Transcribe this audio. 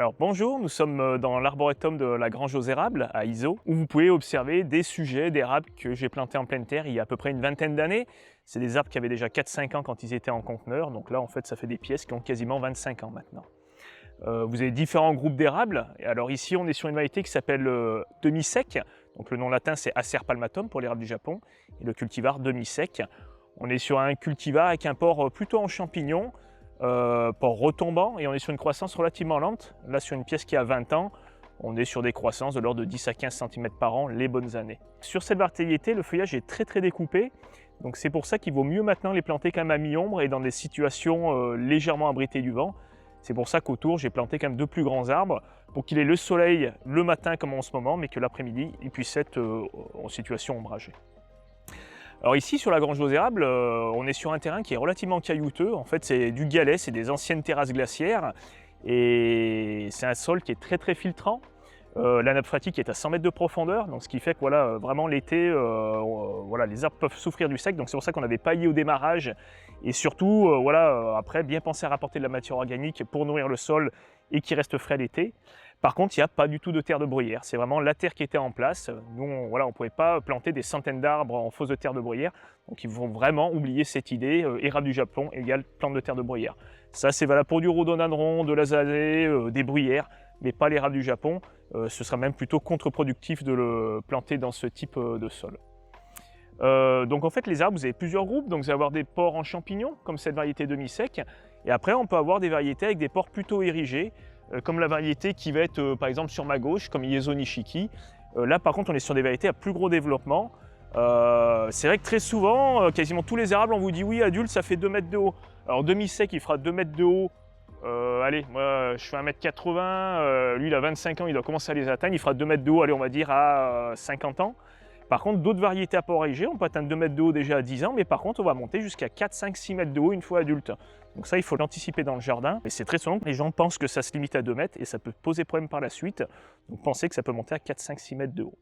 Alors bonjour, nous sommes dans l'arboretum de la Grange aux Érables à Izeau, où vous pouvez observer des sujets d'érables que j'ai plantés en pleine terre il y a à peu près une vingtaine d'années. C'est des arbres qui avaient déjà 4-5 ans quand ils étaient en conteneur, donc là en fait ça fait des pièces qui ont quasiment 25 ans maintenant. Vous avez différents groupes d'érables, et alors ici on est sur une variété qui s'appelle demi-sec, donc le nom latin c'est Acer palmatum pour l'érable du Japon, et le cultivar demi-sec. On est sur un cultivar avec un port plutôt en champignon, port retombant, et on est sur une croissance relativement lente. Là sur une pièce qui a 20 ans, on est sur des croissances de l'ordre de 10 à 15 cm par an les bonnes années. Sur cette variété, le feuillage est très découpé, donc c'est pour ça qu'il vaut mieux maintenant les planter quand même à mi-ombre et dans des situations légèrement abritées du vent. C'est pour ça qu'autour j'ai planté quand même 2 plus grands arbres pour qu'il ait le soleil le matin comme en ce moment, mais que l'après-midi il puisse être en situation ombragée. Alors ici sur la Grange aux Érables, on est sur un terrain qui est relativement caillouteux. En fait c'est du galets, c'est des anciennes terrasses glaciaires et c'est un sol qui est très filtrant. La nappe phréatique est à 100 mètres de profondeur, donc ce qui fait que voilà, vraiment l'été, voilà, les arbres peuvent souffrir du sec, donc c'est pour ça qu'on avait paillé au démarrage et surtout voilà, après bien penser à rapporter de la matière organique pour nourrir le sol et qui reste frais l'été. Par contre, il n'y a pas du tout de terre de bruyère, c'est vraiment la terre qui était en place. Nous, voilà, on ne pouvait pas planter des centaines d'arbres en fosse de terre de bruyère, donc il faut vraiment oublier cette idée, érable du Japon égale plante de terre de bruyère. Ça, c'est valable pour du rhododendron, de l'azalée, des bruyères, mais pas l'érable du Japon. Ce sera même plutôt contre-productif de le planter dans ce type de sol. Donc en fait, les arbres, vous avez plusieurs groupes, donc vous allez avoir des pores en champignons, comme cette variété demi-sec, et après on peut avoir des variétés avec des pores plutôt érigés, comme la variété qui va être par exemple sur ma gauche, comme Iezo Nishiki. Là par contre on est sur des variétés à plus gros développement. C'est vrai que très souvent, quasiment tous les érables, on vous dit oui, adulte ça fait 2 mètres de haut. Alors demi-sec il fera 2 mètres de haut. Allez, moi je fais 1m80, lui il a 25 ans, il doit commencer à les atteindre, il fera 2 mètres de haut, allez on va dire à 50 ans. Par contre, d'autres variétés à port érigé, on peut atteindre 2 mètres de haut déjà à 10 ans, mais par contre, on va monter jusqu'à 4, 5, 6 mètres de haut une fois adulte. Donc ça, il faut l'anticiper dans le jardin. Et c'est très souvent que les gens pensent que ça se limite à 2 mètres et ça peut poser problème par la suite. Donc pensez que ça peut monter à 4, 5, 6 mètres de haut.